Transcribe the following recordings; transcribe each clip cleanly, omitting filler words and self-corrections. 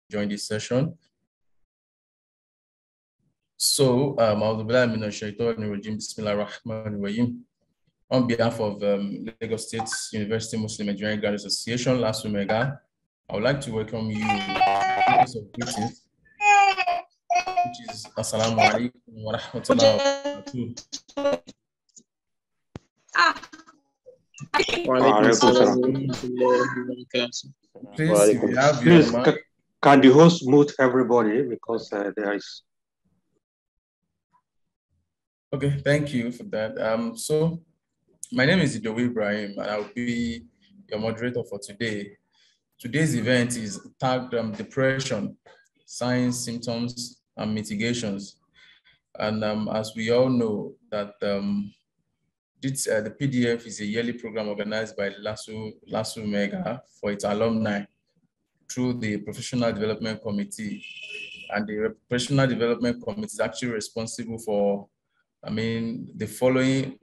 join this session. So, on behalf of Lagos State University Muslim Nigerian Graduate Association, Last Omega, I would like to welcome you to of greetings, which is Assalamu alaikum wa rahmatullahi wa barakatuh. Please, can the host mute everybody because there is. Okay, thank you for that. So my name is Ibrahim, and I'll be your moderator for today. Today's event is tagged Depression, Signs, Symptoms, and Mitigations. And as we all know that the PDF is a yearly program organized by LASU Omega for its alumni through the Professional Development Committee. And the Professional Development Committee is actually responsible for, the following,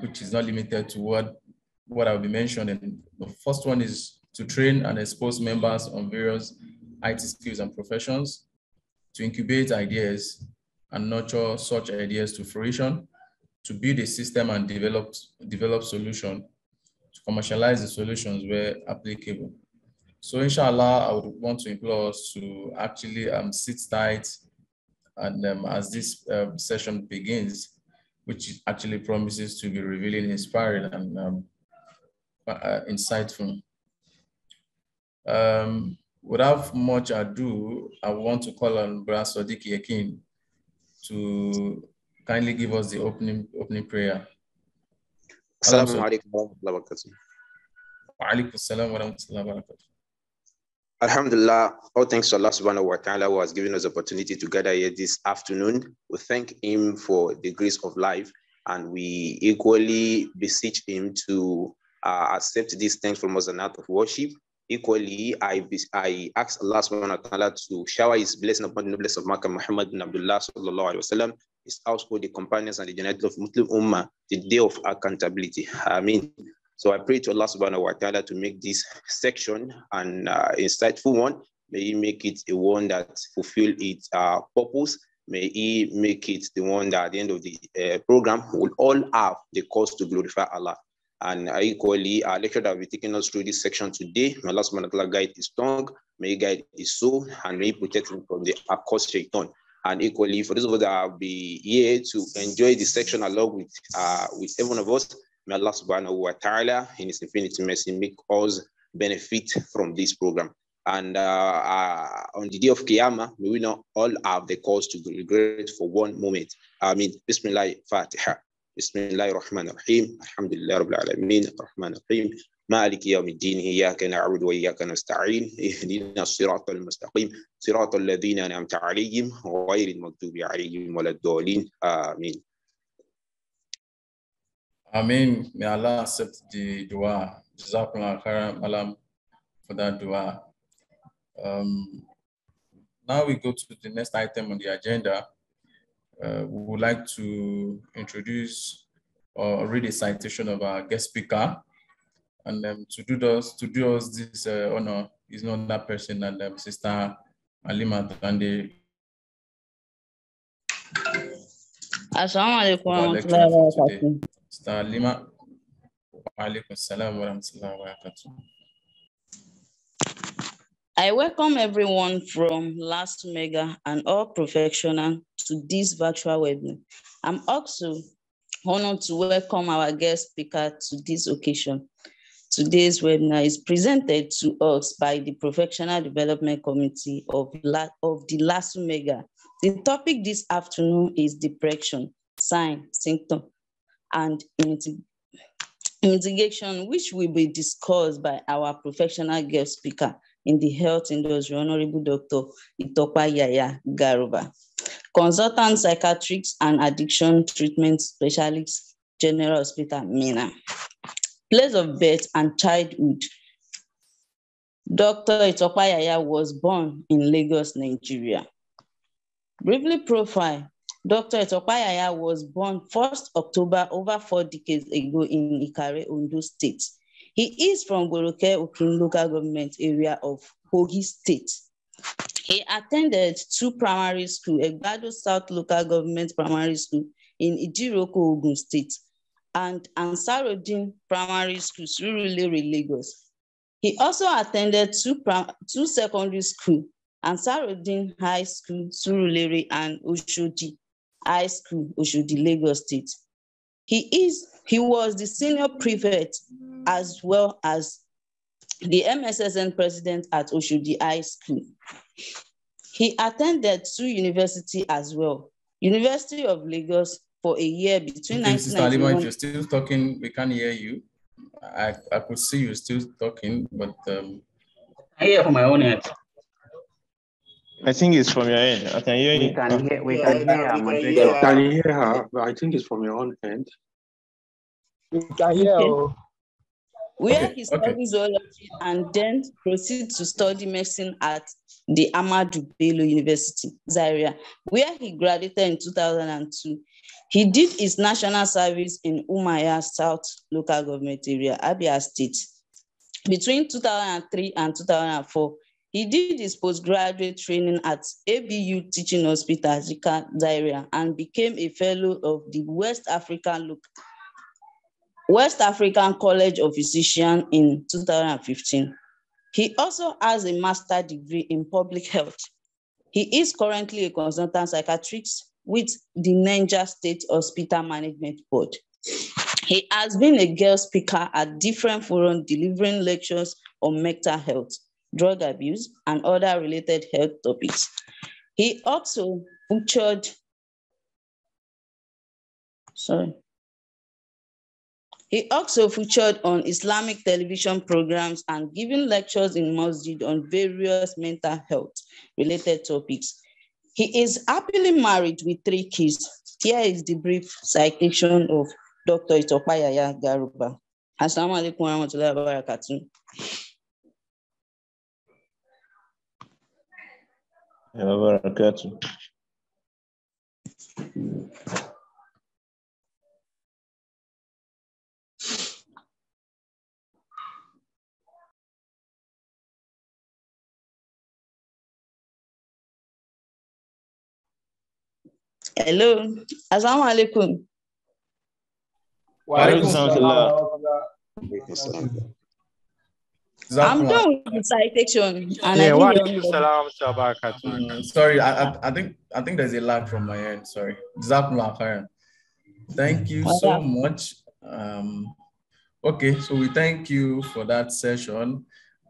which is not limited to what I'll be mentioning. The first one is to train and expose members on various IT skills and professions, to incubate ideas and nurture such ideas to fruition, to build a system and develop solution, to commercialize the solutions where applicable. So inshallah, I would want to implore us to actually sit tight and as this session begins, which actually promises to be revealing, inspiring, and insightful. Without much ado, I want to call on Brother Sadiq Yakin to kindly give us the opening prayer. Assalamu alaikum wa rahmatullahi wa barakatuh. Wa alaikum assalam wa rahmatullahi wa barakatuh. Alhamdulillah, all thanks to Allah subhanahu wa ta'ala who has given us the opportunity to gather here this afternoon. We thank him for the grace of life, and we equally beseech him to accept these thanks from us an act of worship. Equally, I ask Allah subhanahu wa ta'ala to shower his blessing upon the noblest of Makkah, Muhammad bin Abdullah sallallahu alayhi wa sallam, his household, the companions, and the generation of Muslim Ummah, the day of accountability. Ameen. So I pray to Allah subhanahu wa ta'ala to make this section an insightful one. May He make it a one that fulfill its purpose. May He make it the one that at the end of the program will all have the cause to glorify Allah. And equally, our lecturer that will be taking us through this section today, may Allah subhanahu wa ta'ala guide his tongue, may He guide his soul, and may He protect him from the accursed shaitan. And equally, for those of us that will be here to enjoy this section along with every one of us, may Allah subhanahu wa ta'ala in His infinite mercy make us benefit from this program. And on the day of Qiyamah, may we not all have the cause to regret for one moment. Bismillah, Fatiha. Bismillahir Rahmanir Rahim. Alhamdulillah Rabbil Alameen. Rahmanir Rahim. مالك يوم الدين إياك نعبد وإياك نستعين اهدنا الصراط المستقيم صراط الذين أنعمت عليهم غير المغضوب عليهم ولا الضالين آمين. Amen. May Allah accept the dua. Jazakumullah khairan malam for that dua. Now we go to the next item on the agenda. We would like to introduce or read a citation of our guest speaker. And to do us this honor is not that person and Sister Alima Tande. Assalamu alaikum wa rahmatullahi wa barakatuh. Sister Alima, wa alaikum assalam wa rahmatullahi wa barakatuh. I welcome everyone from Last Omega and all professionals to this virtual webinar. I'm also honored to welcome our guest speaker to this occasion. Today's webinar is presented to us by the Professional Development Committee of the Last Omega. The topic this afternoon is depression, sign, symptom, and mitigation, which will be discussed by our professional guest speaker in the health industry, Honorable Dr. Itopa Yahya Garba, consultant psychiatrist and addiction treatment specialist, General Hospital, Mina. Place of birth and childhood. Dr. Itopa Yahya was born in Lagos, Nigeria. Briefly profile. Dr. Itopa Yahya was born 1st October over 4 decades ago in Ikare, Ondo State. He is from Goroke Okin local government area of Kogi State. He attended 2 primary schools, Egbado South Local Government Primary School in Idiroko, Ogun State, and Ansarudeen Primary School, Surulere, Lagos. He also attended 2 secondary schools, Ansarudeen High School, Surulere, and Oshodi High School, Oshodi, Lagos State. He was the senior prefect as well as the MSSN president at Oshodi High School. He attended 2 universities as well, University of Lagos for a year between 1991. Sister Alima, if you're still talking, we can't hear you. I could see you still talking, but I hear from my own end. I think it's from your end. I can hear you. We can hear her, but I think it's from your own end. We can hear her. Where he studied zoology and then proceeded to study medicine at the Ahmadu Bello University, Zaria, where he graduated in 2002. He did his national service in Umuahia South Local Government Area, Abia State. Between 2003 and 2004, he did his postgraduate training at ABU Teaching Hospital, Zaria, and became a fellow of the West African College of Physicians in 2015. He also has a master's degree in public health. He is currently a consultant psychiatrist with the Niger State Hospital Management Board. He has been a guest speaker at different forums delivering lectures on mental health, drug abuse, and other related health topics. He also featured on Islamic television programs and given lectures in masjid on various mental health related topics. He is happily married with 3 kids. Here is the brief citation of Dr. Itopa Yahya Garba. Assalamu alaikum warahmatullahi wabarakatuh. Hello, assalamu alaikum. I'm done with the citation. Sorry, I think there's a lag from my end. Sorry. Thank you so much. Okay, so we thank you for that session.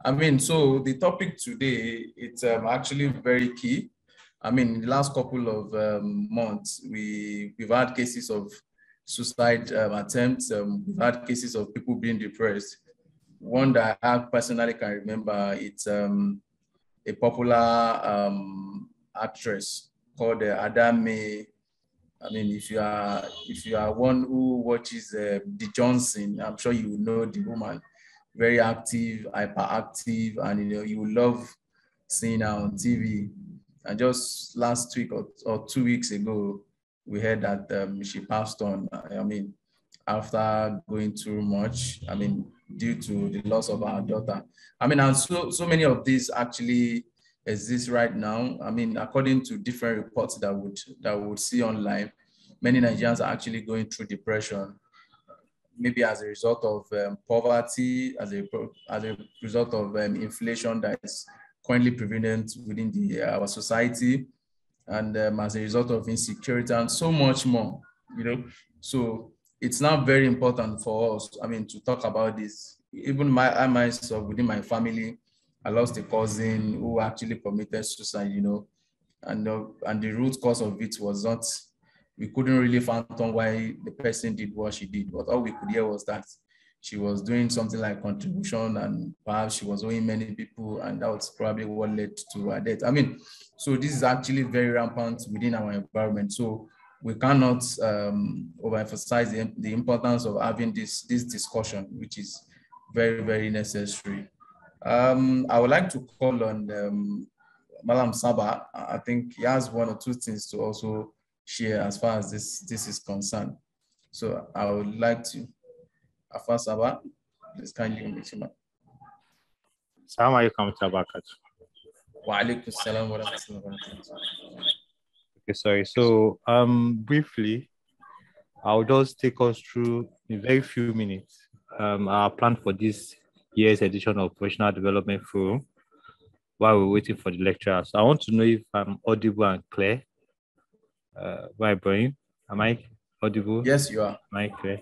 I mean, so the topic today, it's actually very key. I mean, in the last couple of months, we've had cases of suicide attempts. We've had cases of people being depressed. One that I personally can remember, it's a popular actress called Adame. I mean, if you are one who watches the Johnson, I'm sure you know the woman. Very active, hyperactive, and you will love seeing her on TV. And just last week or 2 weeks ago, we heard that she passed on. I mean, after going through much, I mean, due to the loss of our daughter. I mean, and so many of these actually exist right now. I mean, according to different reports that we would see online, many Nigerians are actually going through depression, maybe as a result of poverty, as a result of inflation that is currently prevalent within our society, and as a result of insecurity and so much more, So it's now very important for us, I mean, to talk about this. Even I myself, within my family, I lost a cousin who actually committed suicide, and the root cause of it was not, we couldn't really fathom why the person did what she did, but all we could hear was that she was doing something like contribution and perhaps she was owing many people, and that was probably what led to her death. I mean, so this is actually very rampant within our environment. So we cannot overemphasize the importance of having this discussion, which is very, very necessary. I would like to call on Malam Saba. I think he has 1 or 2 things to also share as far as this is concerned. So I would like to, Afa Saba, please kindly meet him. Assalamu alaikum. Wa alaikum salam wa rahmatullahi wa barakatuh. Okay, sorry. So, briefly, I'll just take us through in very few minutes our plan for this year's edition of Professional Development Forum while we're waiting for the lecturer. So I want to know if I'm audible and clear. Right, Brian? Am I audible? Yes, you are. Am I clear?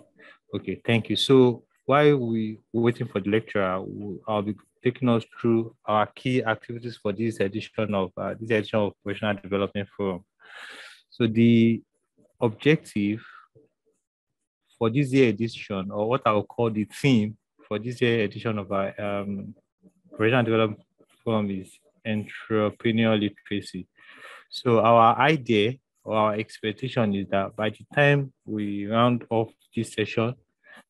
Okay, thank you. So while we're waiting for the lecturer, I'll be taking us through our key activities for this edition of Professional Development Forum. So the objective for this year edition, or what I will call the theme for this year edition of our Professional Development Forum, is entrepreneurial literacy. So our idea or our expectation is that by the time we round off this session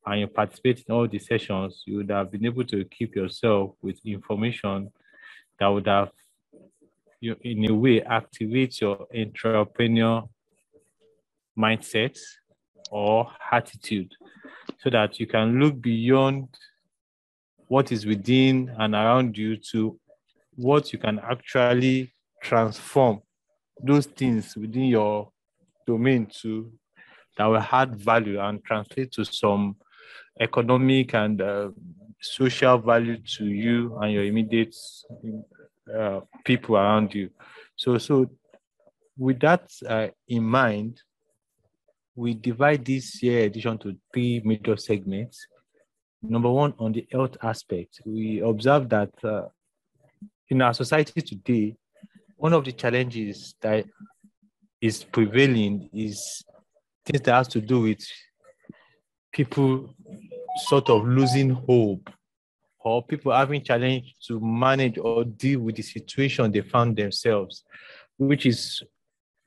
and you participate in all the sessions, you would have been able to keep yourself with information that would have, in a way, activate your entrepreneurial mindset or attitude, so that you can look beyond what is within and around you to what you can actually transform those things within your domain to that will add value and translate to some economic and social value to you and your immediate people around you. So with that in mind, we divide this year edition to 3 major segments. Number one, on the health aspect, we observe that in our society today, one of the challenges that is prevailing is things that has to do with people sort of losing hope, or people having challenge to manage or deal with the situation they found themselves, which is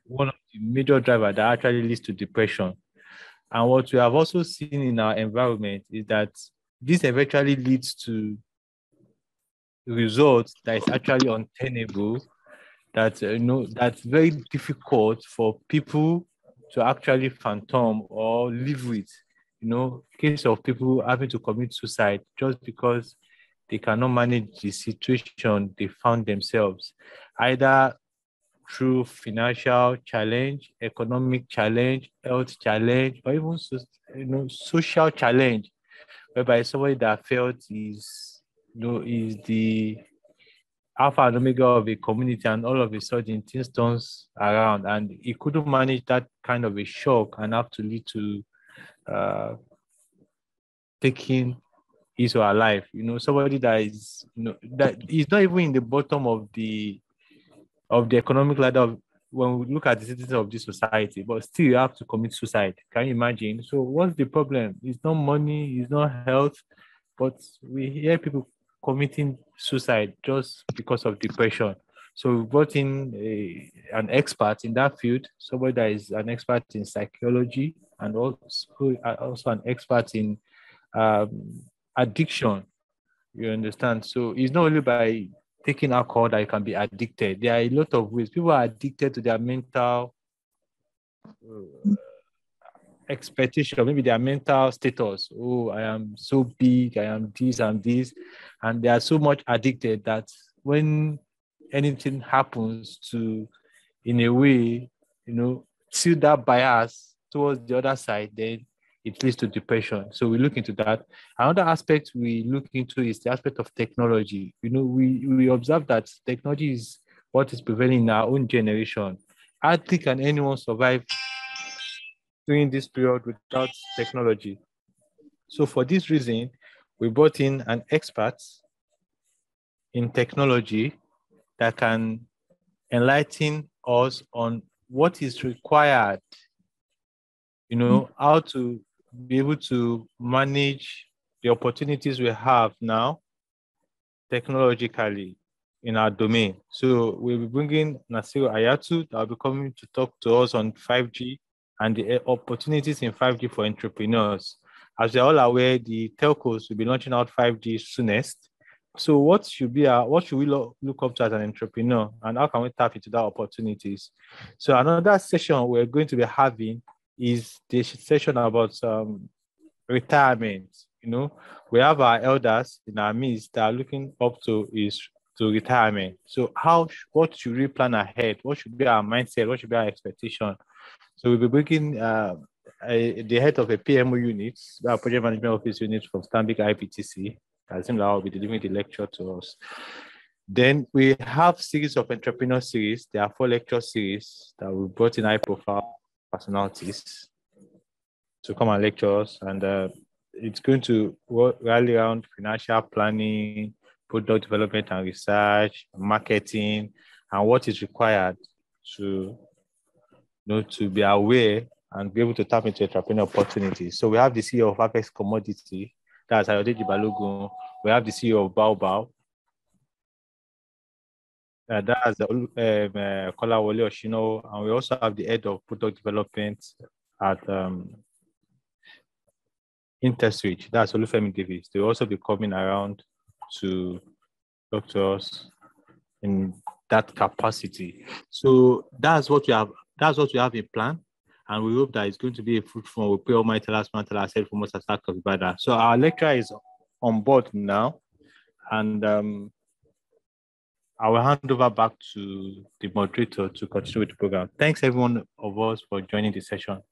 one of the major drivers that actually leads to depression. And what we have also seen in our environment is that this eventually leads to results that is actually untenable, that that's very difficult for people to actually phantom or live with. Case of people having to commit suicide just because they cannot manage the situation they found themselves, either through financial challenge, economic challenge, health challenge, or even social challenge, whereby somebody that felt is the alpha and omega of a community, and all of a sudden things turns around and he couldn't manage that kind of a shock and have to lead to taking his or her life. Somebody that is that is not even in the bottom of the economic ladder when we look at the citizens of this society, but still you have to commit suicide. Can you imagine? So what's the problem? It's not money, it's not health, but we hear people committing suicide just because of depression. So we brought in an expert in that field, somebody that is an expert in psychology and also an expert in addiction. You understand? So it's not only by taking alcohol that you can be addicted. There are a lot of ways. People are addicted to their mental expectation, maybe their mental status. Oh, I am so big, I am this and this. And they are so much addicted that when anything happens to, in a way, tilt that bias towards the other side, then it leads to depression. So we look into that. Another aspect we look into is the aspect of technology. We observe that technology is what is prevailing in our own generation. Hardly can anyone survive during this period without technology. So for this reason, we brought in an expert in technology that can enlighten us on what is required, how to be able to manage the opportunities we have now technologically in our domain. So we'll be bringing Nasiru Ayatu that will be coming to talk to us on 5G and the opportunities in 5G for entrepreneurs. As you're all aware, the telcos will be launching out 5G soonest. So what should we look up to as an entrepreneur, and how can we tap into that opportunities? So another session we're going to be having is the session about retirement. We have our elders in our midst that are looking up to is to retirement. So what should we plan ahead? What should be our mindset? What should be our expectation? So we'll be bringing the head of a PMO unit, our project management office unit from Stanbic IPTC. I think that will be delivering the lecture to us. Then we have series of entrepreneur series. There are 4 lecture series that we brought in high profile personalities to come and lecture us. And it's going to rally around financial planning, product development and research, marketing, and what is required to, to be aware and be able to tap into entrepreneur opportunities. So we have the CEO of Apex Commodity, that's Ayodeji Balogun. We have the CEO of Baobab. That's Kolawole Oshino. And we also have the head of product development at InterSwitch. That's Olufemi Davis. They will also be coming around to talk to us in that capacity. So that's what we have. That's what we have in plan. And we hope that it's going to be a fruitful. We pray Almighty Allah subhanahu wa ta'ala for most attack of Ibadah. So our lecturer is on board now. And I will hand over back to the moderator to continue with the program. Thanks everyone of us for joining the session.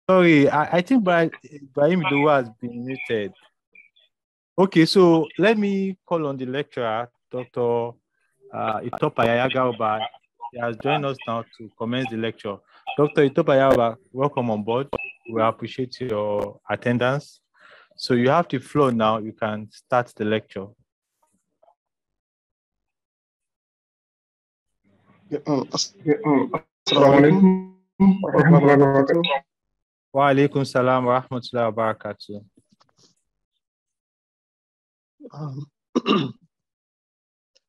Sorry, I think Ibrahim Idowu has been muted. Okay, so let me call on the lecturer, Dr. Itopa Yahya Garba. He has joined us now to commence the lecture. Dr. Itopa Yahya, welcome on board. We appreciate your attendance. So you have the floor now. You can start the lecture. Wa alaikum salam wa rahmatullahi wa barakatuh.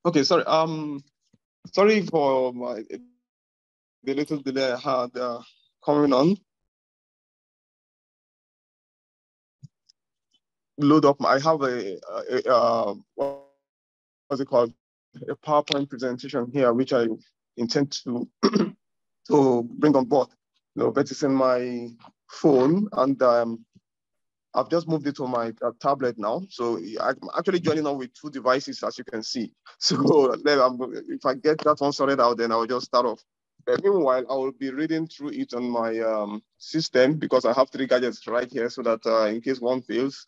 Okay, sorry. Sorry for the little delay I had coming on. Load up. I have what's it called? A PowerPoint presentation here, which I intend to to bring on board. But it's in my phone, and I've just moved it to my tablet now. So I'm actually joining on with 2 devices, as you can see. So if I get that one sorted out, then I'll just start off. Meanwhile, I will be reading through it on my system, because I have 3 gadgets right here, so that in case one fails,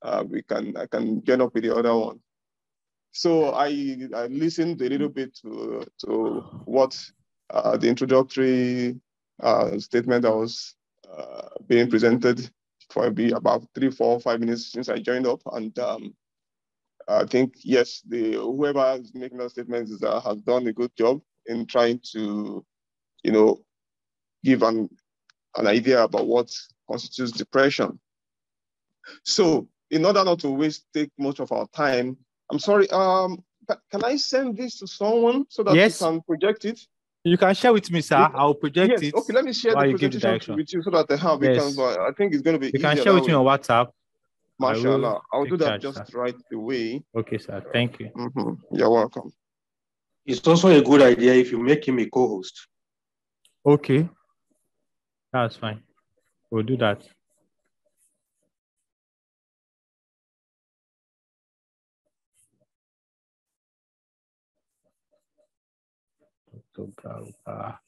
I can join up with the other one. So I listened a little bit to what the introductory statement that was being presented for about 3, 4, 5 minutes since I joined up. And I think, yes, whoever is making those statements has done a good job in trying to, give an idea about what constitutes depression. So in order not to take much of our time, I'm sorry, can I send this to someone so that you can project it? You can share with me, sir. I'll project it. Okay, let me share the presentation with you so that I think it's going to be easier. You can share with me on WhatsApp. MashaAllah. I'll do that just right away. Okay, sir. Thank you. You're welcome. It's also a good idea if you make him a co-host. Okay. That's fine. We'll do that. Garba.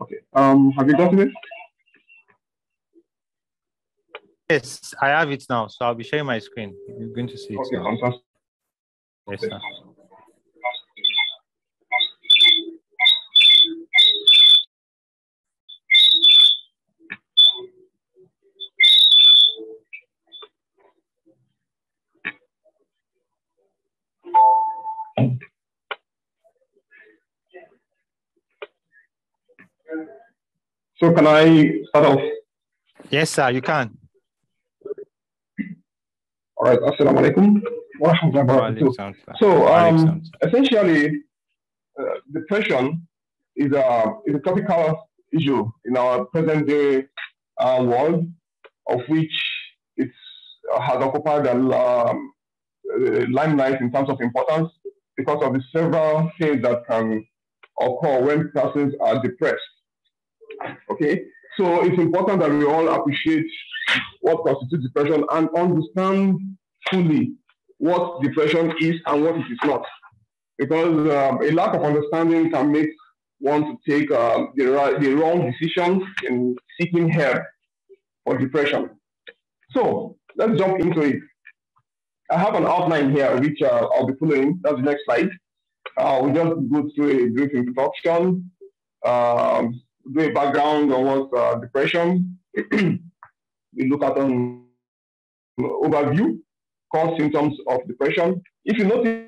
Okay. Have you gotten it? Yes, I have it now. So I'll be sharing my screen. You're going to see it. Okay, now. fantastic. Yes, sir. So can I start off? Yes, sir, you can. All right. Assalamu alaikum wa rahmatullahi wa barakatuh. So essentially, depression is a topical issue in our present day world, of which it has occupied the limelight in terms of importance because of the several things that can occur when persons are depressed. Okay, so it's important that we all appreciate what constitutes depression and understand fully what depression is and what it is not. Because a lack of understanding can make one to take the wrong decisions in seeking help for depression. So let's jump into it. I have an outline here which I'll be following. That's the next slide. We'll just go through a brief introduction, do a background on what's depression. We look at an overview, cause symptoms of depression. If you notice,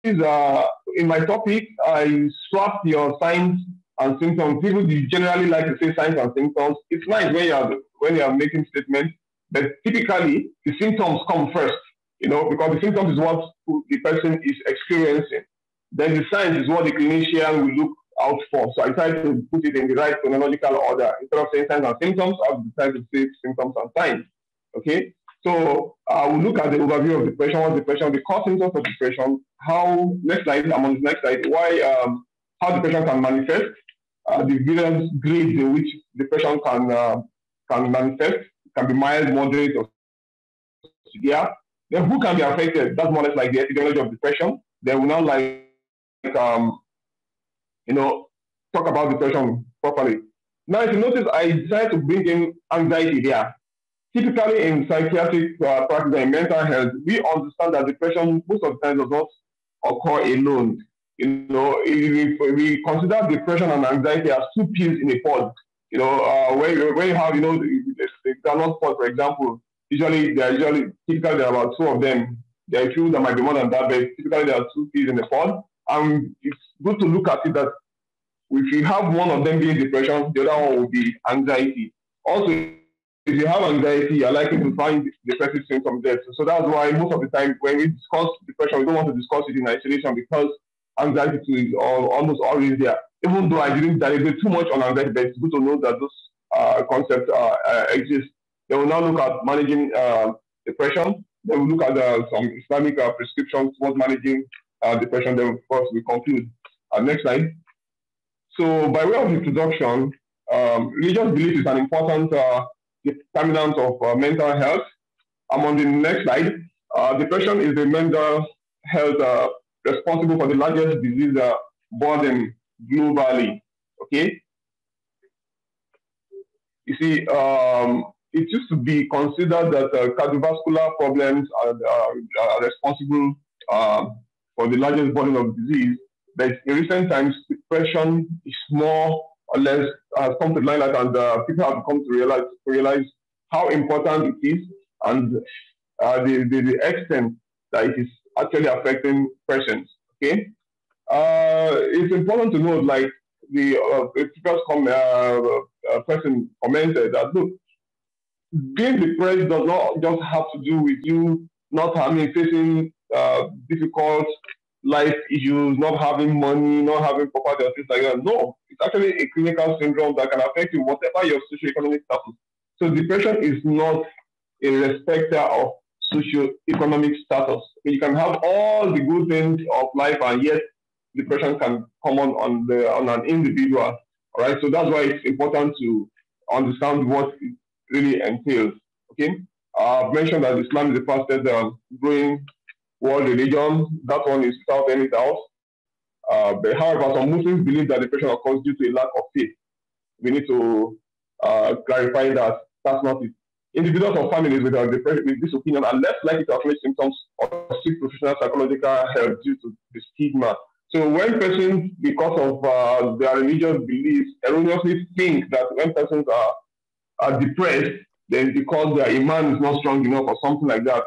in my topic, I swapped your signs and symptoms. People generally like to say signs and symptoms. It's nice when you are making statements, but typically the symptoms come first, because the symptoms is what the person is experiencing. Then the signs is what the clinician will look out for. So I try to put it in the right chronological order. Instead of saying signs and symptoms, I've decided to say symptoms and signs. Okay? So we'll look at the overview of depression, what's depression, the core symptoms of depression, next slide, I'm on the next slide, how depression can manifest, the various grades in which depression can manifest, can be mild, moderate, or severe. Then who can be affected? That's more or less like the epidemiology of depression. Then we'll now talk about depression properly. Now, if you notice, I decided to bring in anxiety here. Typically in psychiatric practice and in mental health, we understand that depression most of the time does not occur alone. We consider depression and anxiety as two pills in a pod. When you have, the granite pod, for example, typically there are about two of them. There are a few that might be more than that, but typically there are two pills in a pod. And it's good to look at it that if you have one of them being depression, the other one will be anxiety. Also, if you have anxiety, you're likely to find depressive symptoms there. So that's why most of the time when we discuss depression, we don't want to discuss it in isolation because anxiety is almost always there. Even though I didn't deliberate too much on anxiety, but it's good to know that those concepts exist. Then we'll now look at managing depression. Then we'll look at some Islamic prescriptions towards managing depression. Then, of course, we conclude. Next slide. So by way of introduction, religious belief is an important determinant of mental health. I'm on the next slide. Depression is the mental health responsible for the largest disease burden globally. Okay. You see, it used to be considered that cardiovascular problems are responsible for the largest burden of disease. But in recent times, depression is more or less has come to limelight, and people have come to realize how important it is and the extent that it is actually affecting persons. Okay, it's important to note, like the previous person commented, that look, being depressed does not just have to do with you not facing difficult life issues, not having money, not having property, or things like that. No, it's actually a clinical syndrome that can affect you, whatever your socioeconomic status. So depression is not a respecter of socioeconomic status. You can have all the good things of life, and yet depression can come on an individual. All right, so that's why it's important to understand what it really entails. Okay, I've mentioned that Islam is the fastest growing world religion. That one is without any doubt. But however, some Muslims believe that depression occurs due to a lack of faith. we need to clarify that that's not it. Individuals or families with this opinion are less likely to acknowledge symptoms or seek professional psychological help due to the stigma. So when persons, because of their religious beliefs, erroneously think that when persons are depressed, then because their iman is not strong enough or something like that,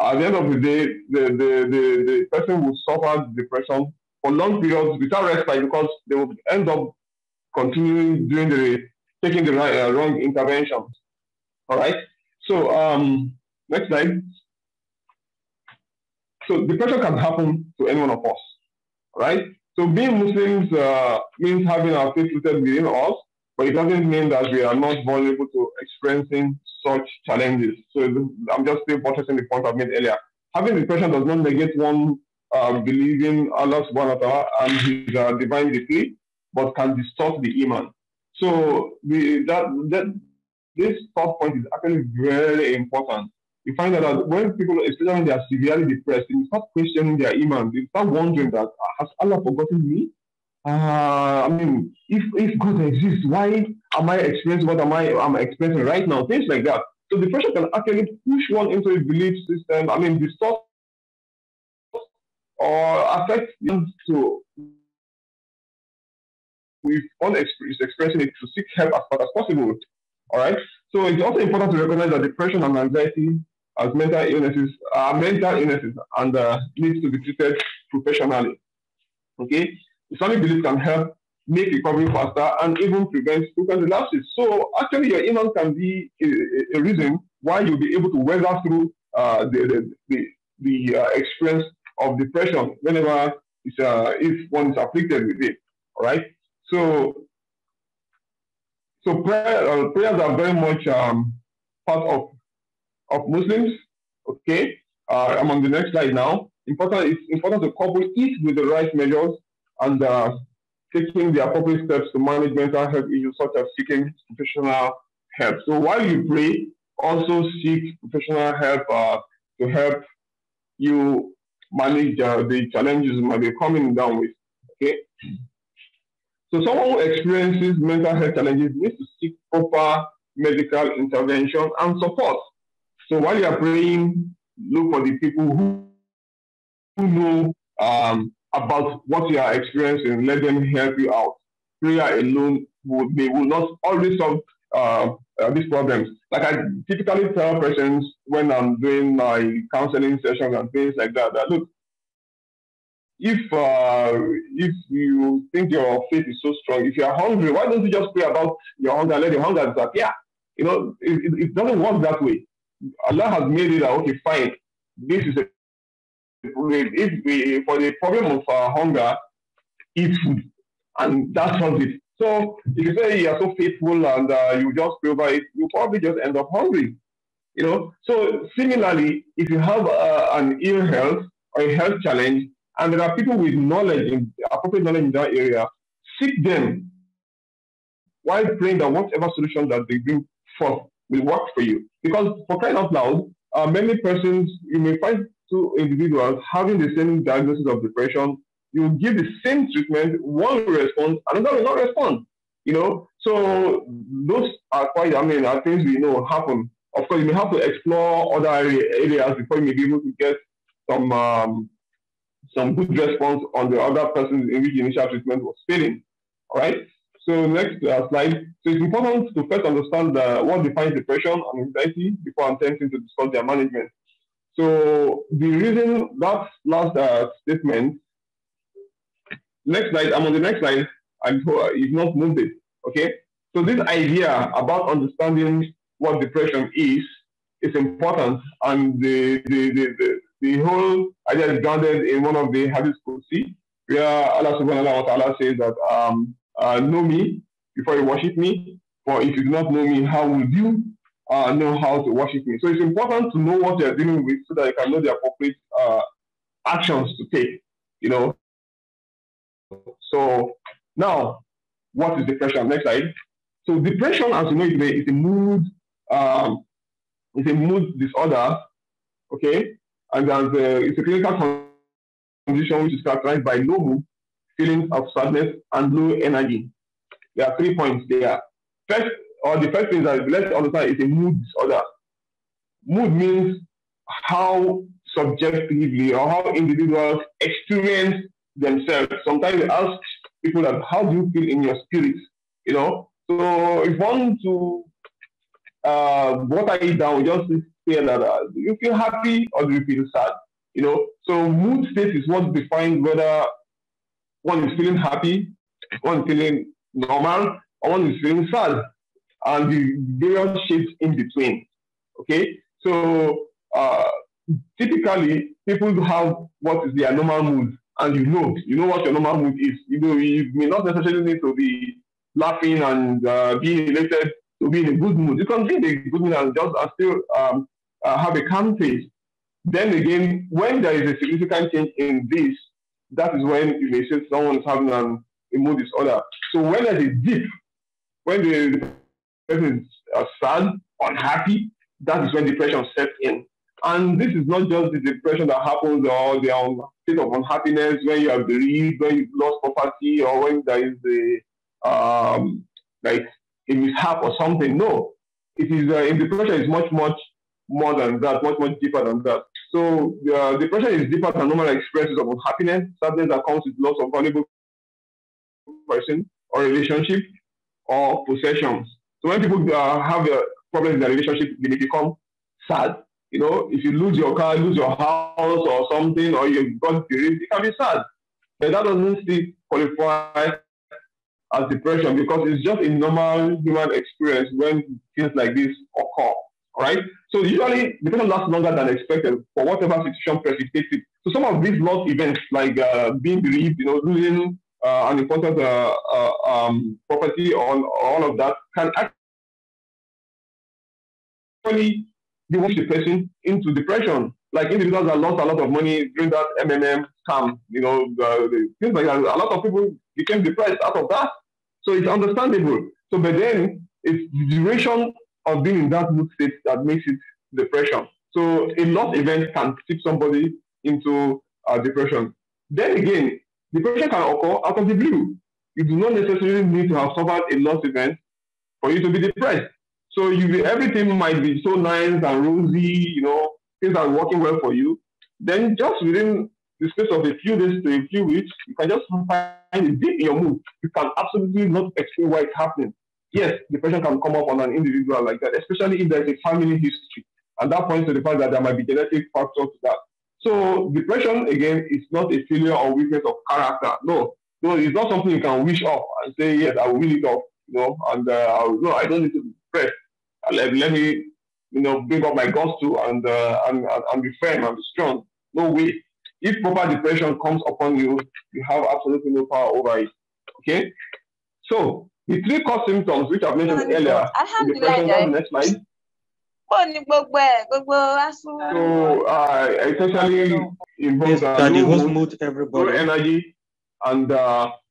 at the end of the day, the person will suffer depression for long periods without respite because they will end up continuing taking the wrong interventions. All right. So next slide. So depression can happen to any one of us. All right. So being Muslims means having our faith rooted within us, but it doesn't mean that we are not vulnerable to experiencing such challenges. So I'm just still buttressing the point I've made earlier. Having depression does not negate one believing Allah subhanahu wa ta'ala and his divine decree, but can distort the iman. So this third point is actually very important. You find out that when people, especially when they are severely depressed, they start questioning their iman. They start wondering that, has Allah forgotten me? I mean, if God exists, why am I experiencing what I'm experiencing right now? Things like that. So depression can actually push one into a belief system. I mean, distort or affect you to, if one is expressing it, to seek help as far as possible. All right. So it's also important to recognize that depression and anxiety as mental illnesses and needs to be treated professionally. Okay. Islamic belief can help make recovery faster and even prevent frequent relapses. So actually, your iman can be a reason why you'll be able to weather through the experience of depression whenever if one is afflicted with it. All right. So prayers are very much part of Muslims. Okay. I'm on the next slide now. It's important to couple it with the right measures and taking the appropriate steps to manage mental health issues such as seeking professional help. So while you pray, also seek professional help to help you manage the challenges you might be coming down with. Okay. So someone who experiences mental health challenges needs to seek proper medical intervention and support. So while you are praying, look for the people who know about what you are experiencing. Let them help you out. Prayer alone will not always solve these problems. Like I typically tell persons when I'm doing my counseling sessions and things like that, that look, if you think your faith is so strong, if you are hungry, why don't you just pray about your hunger and let your hunger disappear? You know, it doesn't work that way. Allah has made it that, okay, fine, this is for the problem of hunger, eat food, and that solves it. So if you say you are so faithful and you just pray over it, you probably just end up hungry. You know. So similarly, if you have an ill health or a health challenge, and there are people with knowledge, appropriate knowledge in that area, seek them while praying that whatever solution that they bring forth will work for you. Because for crying out loud, many persons, you may find two individuals having the same diagnosis of depression. You give the same treatment, one will respond, another will not respond. You know, so those are quite, are things we know happen. Of course, you may have to explore other areas before you may be able to get some good response on the other person in which initial treatment was failing. All right. So next slide. So it's important to first understand what defines depression and anxiety before attempting to discuss their management. So the reason that last statement. Next slide. I'm on the next slide. It's not moved it. Okay. So this idea about understanding what depression is important, and the whole idea is grounded in one of the hadiths Qudsi, where Allah subhanahu wa ta'ala says that know me before you worship me, for if you do not know me, how will you know how to worship me? So it's important to know what you're dealing with so that you can know the appropriate actions to take, you know. So now, what is depression? Next slide. So depression, as you know, is a mood disorder, okay? And it's a clinical condition which is characterized by low mood, feelings of sadness, and low energy. There are 3 points there. the first thing that let's understand is a mood disorder. Mood means how subjectively or how individuals experience themselves. Sometimes we ask people that, how do you feel in your spirit? You know, so if one to water it down, just say that do you feel happy or do you feel sad? You know, so mood state is what defines whether one is feeling happy, one is feeling normal, or one is feeling sad, and the various shapes in between. Okay, so typically people have what is their normal mood, and you know what your normal mood is. You know, you may not necessarily need to be laughing and being elated to be in a good mood. You can be in a good mood and just still have a calm face. Then again, when there is a significant change in this, that is when you may say someone is having a mood disorder. So when there's a dip, when the person is sad, unhappy, that is when depression sets in. And this is not just the depression that happens or the state of unhappiness when you are bereaved, when you've lost property, or when there is like a mishap or something. No, it is in depression is much more than that, much deeper than that. So depression is deeper than normal experiences of unhappiness, sadness that comes with loss of valuable person or relationship or possessions. So when people have problems in their relationship, they become sad. You know, if you lose your car, lose your house or something, or you got bereaved, it can be sad. But that doesn't still qualify as depression because it's just a normal human experience when things like this occur. All right. So usually depression lasts longer than expected for whatever situation precipitates it. So some of these loss events, like being bereaved, you know, losing an important property, on all of that, can actually push the person into depression. Like individuals that lost a lot of money during that MMM scam, you know, things like that. A lot of people became depressed out of that. So it's understandable. So, but then it's the duration of being in that mood state that makes it depression. So a loss event can tip somebody into depression. Then again, depression can occur out of the blue. You do not necessarily need to have suffered a loss event for you to be depressed. So everything might be so nice and rosy, you know, things are working well for you. Then just within the space of a few days to a few weeks, you can just find a dip in your mood. You can absolutely not explain why it's happening. Yes, depression can come up on an individual like that, especially if there's a family history. And that points to the fact that there might be genetic factors to that. So depression, again, is not a failure or weakness of character. No, it's not something you can wish off and say, yes, I will win it off, you know, and no, I don't need to be depressed. Let me, you know, bring up my guns too and be firm and be strong. No way. If proper depression comes upon you, you have absolutely no power over it. Okay? So the three core symptoms which I've mentioned earlier in depression, that's the next slide. So essentially involves low energy and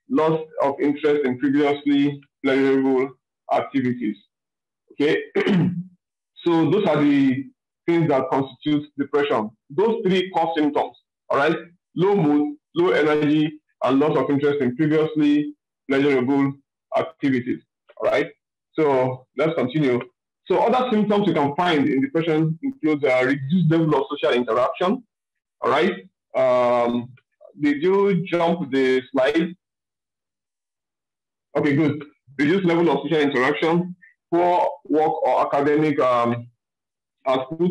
loss of interest in previously pleasurable activities. Okay, so those are the things that constitute depression. Those three core symptoms, all right? Low mood, low energy, and loss of interest in previously pleasurable activities, all right? So let's continue. So other symptoms you can find in depression include reduced level of social interaction, all right? Did you jump the slide? Okay, good. Reduced level of social interaction, poor work or academic output,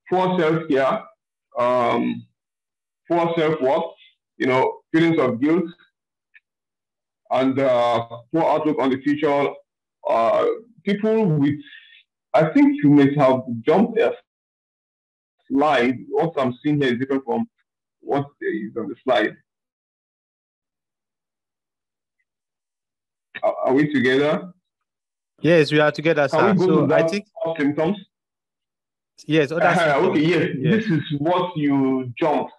poor self-care, poor self-worth, you know, feelings of guilt, and poor outlook on the future. People with, I think you may have jumped a slide. What I'm seeing here is different from what is on the slide. Are we together? Yes, we are together, sir. So I think symptoms. Yes. Okay. Yes. This is what you jumped.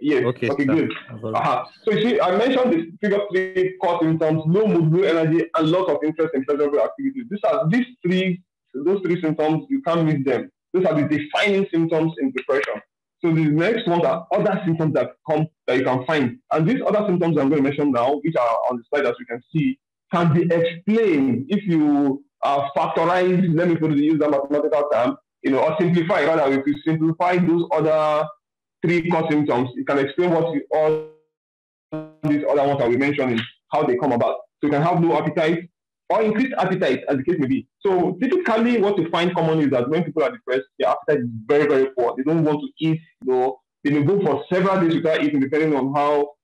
Yes. Okay. Good. So you see, I mentioned the figure three core symptoms: low mood, low energy, and loss of interest in pleasurable activities. Those three symptoms. You can't miss them. Those are the defining symptoms in depression. So the next ones are other symptoms that you can find, and these other symptoms I'm going to mention now, which are on the slide as you can see, can be explained if you factorize, let me use that mathematical term, or simplify, rather, if you simplify those other 3 core symptoms, it can explain what all these other ones that we mentioned, how they come about. So you can have low appetite or increased appetite, as the case may be. So typically what you find commonly is that when people are depressed, their appetite is very, very poor. They don't want to eat, they may go for several days without eating, depending on how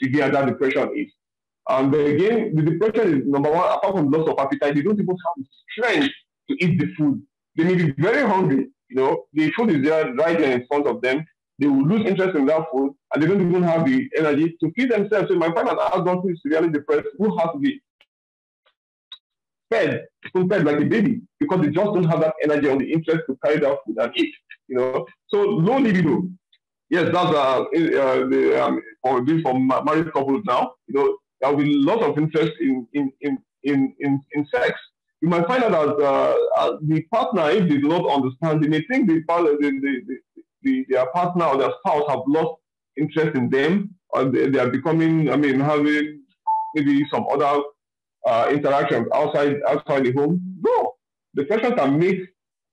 severe that depression is. And again, the depression is, number one, apart from loss of appetite, they don't even have the strength to eat the food. They may be very hungry, the food is there right there in front of them. They will lose interest in that food, and they don't even have the energy to feed themselves. So you might find an adult who is severely depressed, who has to be fed like a baby, because they just don't have that energy or the interest to carry that food and eat. So low libido. Yes, that's for married couples now. There will be lots of interest in sex. You might find out that the partner, if they do not understand, they may think their partner or their spouse have lost interest in them, or they are becoming, having maybe some other interactions outside the home. No, depression can make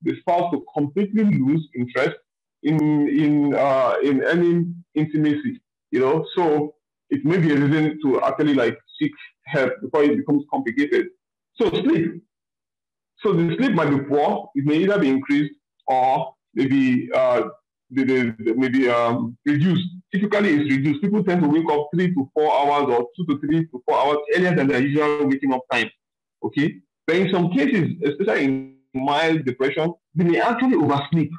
the spouse to completely lose interest in any intimacy. So it may be a reason to actually seek help before it becomes complicated. So sleep. So the sleep might be poor. It may either be increased or maybe reduced. Typically, it's reduced. People tend to wake up 3 to 4 hours or 2 to 3 to 4 hours earlier than their usual waking up time. Okay, but in some cases, especially in mild depression, they may actually oversleep.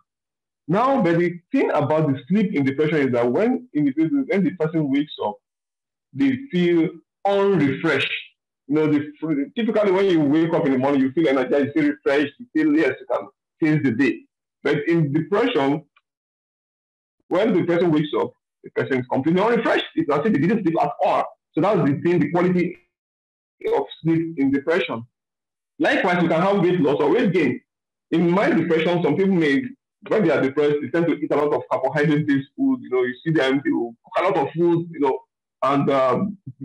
Now, but the thing about the sleep in depression is that when the person wakes up, they feel unrefreshed. Typically when you wake up in the morning, you feel energized, you feel refreshed, you feel, yes, you can face the day. But in depression, when the person wakes up, the person is completely unrefreshed. It's as if they didn't sleep at all. So that's the thing, the quality of sleep in depression. Likewise, you can have weight loss or weight gain. In mild depression, some people may, when they are depressed, they tend to eat a lot of carbohydrate-based food. You see them, they will cook a lot of food, and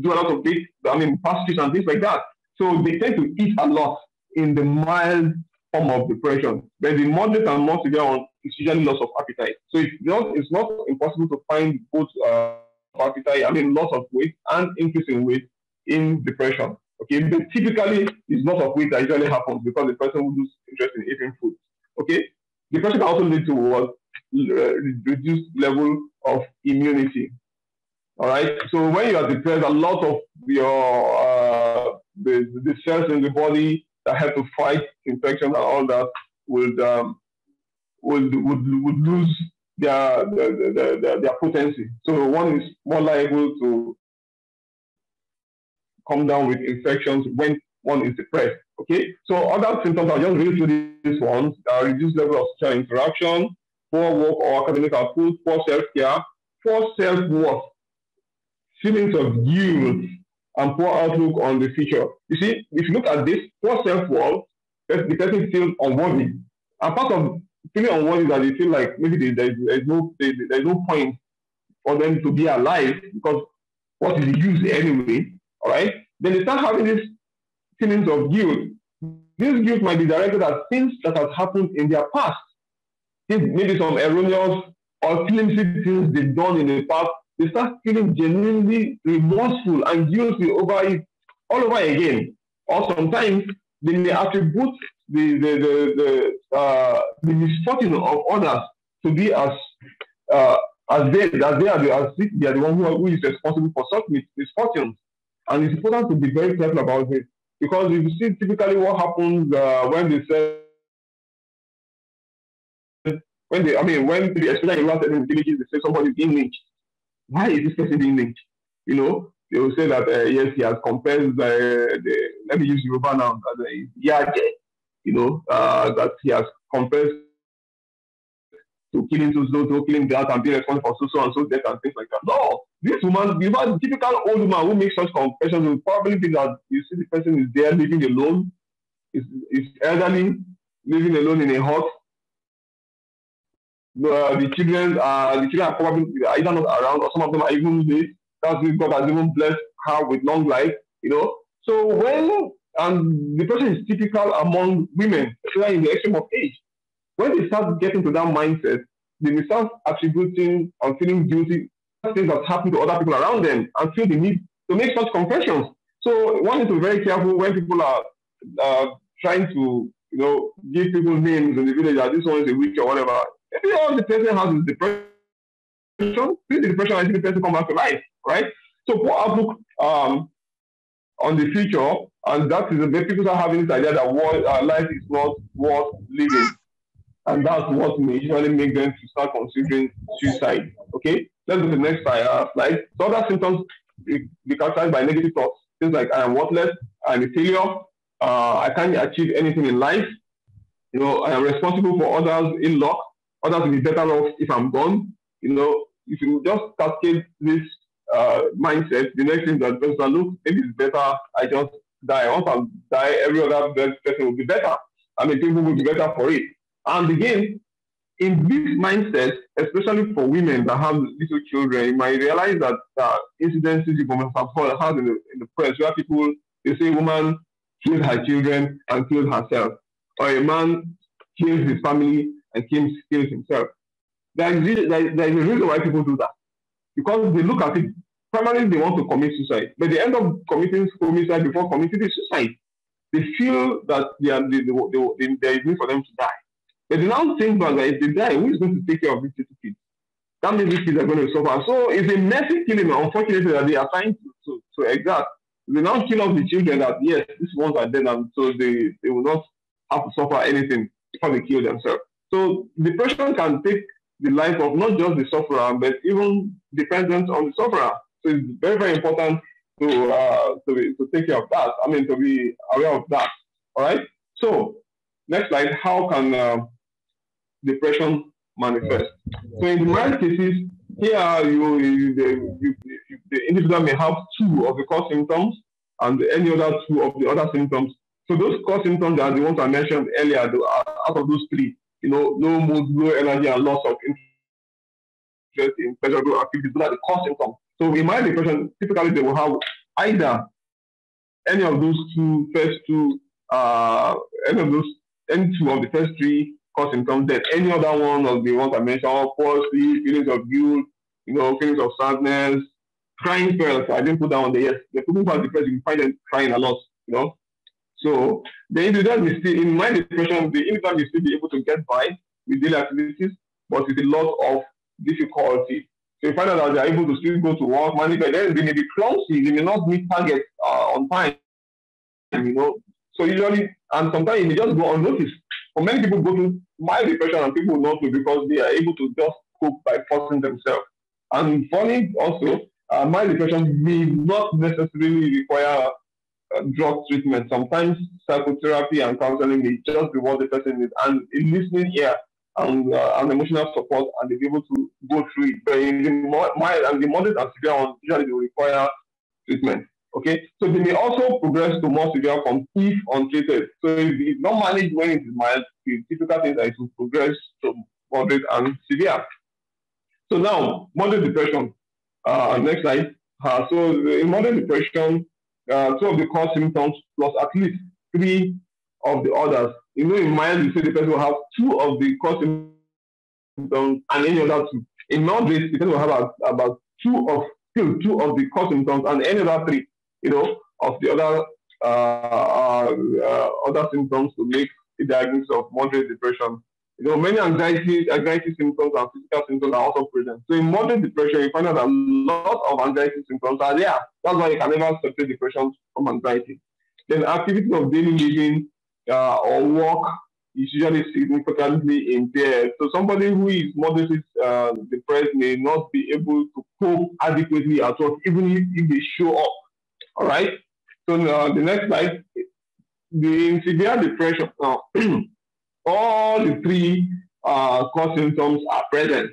do a lot of pastries and things like that. So they tend to eat a lot in the mild form of depression. But the moderate and more severe one is usually loss of appetite. So it's not impossible to find both appetite, loss of weight and increase in weight in depression. Okay, but typically it's loss of weight that usually happens because the person will lose interest in eating food. Okay, depression can also lead to what? Reduced level of immunity. All right. So when you are depressed, a lot of your the cells in the body that help to fight infection and all that would lose their potency. So one is more liable to come down with infections when one is depressed. Okay. So other symptoms, I'll just read through these ones: reduced level of social interaction, poor work or academic output, poor self-care, poor self-worth, feelings of guilt, and poor outlook on the future. You see, if you look at this, poor self-worth, the person feels unworthy. And part of feeling unworthy is that they feel like maybe there's no point for them to be alive because what is the use anyway? All right. Then they start having these feelings of guilt. This guilt might be directed at things that have happened in their past. Maybe some erroneous or flimsy things they've done in the past. They start feeling genuinely remorseful and guilty over it all over again. Or sometimes they may attribute the misfortune of others to be as they are the one who is responsible for such misfortunes. And it's important to be very careful about it, because if you see typically what happens when they say, especially in rural villages, they say somebody is being lynched. Why is this person being lynched? They will say that yes, he has compared let me use Yoruba now, Yahya, that he has compared to killing to killing that and being responsible for so and so death and things like that. No, this woman, the typical old woman who makes such confessions will probably think that you see the person is there living alone, is elderly, living alone in a hut. The children are probably either not around, or some of them are even late. That's why God has even blessed her with long life. So when and depression is typical among women, especially in the extreme of age. When they start getting to that mindset, they may start attributing and feeling guilty things that happen to other people around them and feel the need to make such confessions. So one needs to be very careful when people are trying to, give people names in the village that this one is a witch or whatever. Maybe all the person has is depression. The depression until the person come back to life, right? So poor outlook on the future, and that is the way people are having this idea that life is not worth living. And that's what may usually make them to start considering suicide. Okay, let's go to the next slide. So other symptoms be characterized by negative thoughts. Things like I am worthless, I am a failure, I can't achieve anything in life. I am responsible for others' ill luck. Others will be better off if I'm gone. If you just cascade this mindset, the next thing that person look, maybe it's better I just die. Once I die, every other person will be better. People will be better for it. And again, in this mindset, especially for women that have little children, you might realize that incidences you must have heard in the press where people, they say a woman kills her children and kills herself, or a man kills his family and kills himself. There is a reason why people do that. Because they look at it, primarily they want to commit suicide, but they end up committing homicide before committing the suicide. They feel that there is need for them to die. But they now think that if they die, who is going to take care of these little kids? That means these kids are going to suffer. So it's a messy killing, unfortunately, that they are trying to exact. They now kill off the children that, yes, these ones are dead, and so they will not have to suffer anything before they kill themselves. So depression can take the life of not just the sufferer, but even dependent on the sufferer. So it's very, very important to take care of that. To be aware of that. All right. So next slide. How can depression manifest? So in the mild cases, here the individual may have 2 of the core symptoms and any other 2 of the other symptoms. So those core symptoms are the ones I mentioned earlier. Out of those 3, low mood, low energy, and loss of interest in pleasurable activities. Those are the core symptoms. So in mild depression, typically they will have either any of those any 2 of the first 3 core symptoms, then any other one of the ones I mentioned, poor sleep, feelings of guilt, feelings of sadness, crying spells. I didn't put that on there. Yes, the people who are depressed, you find them crying a lot, So the individual will still, in mild depression, the individual will still be able to get by with daily activities, but with a lot of difficulty. So you find out that they are able to still go to work, manage, but then they may be clumsy, they may not meet targets on time, So usually, and sometimes it may just go unnoticed. For many people go through mild depression and people will not do because they are able to just cope by forcing themselves. And funny also, mild depression may not necessarily require drug treatment. Sometimes psychotherapy and counseling may just be what the person needs, and a listening ear and emotional support, and they'll be able to go through it. But in the mild and the moderate and severe ones, usually they will require treatment. Okay, so they may also progress to more severe forms if untreated. So if it's not managed when it is mild, the typical things that it will progress to moderate and severe. So now, moderate depression. Next slide. So in moderate depression, 2 of the core symptoms plus at least 3 of the others. In mild, you say the person will have 2 of the core symptoms and any other 2. In moderate, the person will have about 2 of the core symptoms and any other 3, of the other symptoms to make a diagnosis of moderate depression. Many anxiety symptoms and physical symptoms are also present. So in moderate depression, you find out that a lot of anxiety symptoms are there. That's why you can never separate depression from anxiety. Then activities of daily living or work is usually significantly impaired. So somebody who is moderately depressed may not be able to cope adequately at all, even if they show up. All right. So the next slide, the severe depression. All the 3 core symptoms are present.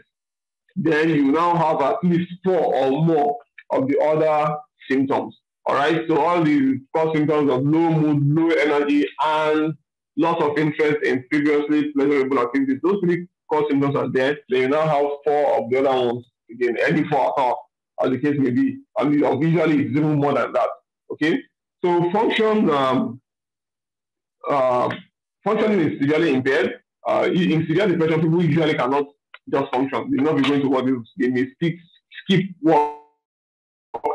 Then you now have at least 4 or more of the other symptoms. All right. So all the core symptoms of low mood, low energy, and loss of interest in previously pleasurable activities. Those 3 core symptoms are there. Then you now have 4 of the other ones. Again, any 4 at all, as the case may be. And usually it's even more than that. Okay. So functions functioning is severely impaired. In severe depression, people usually cannot just function. They will not be going to work. They may skip work,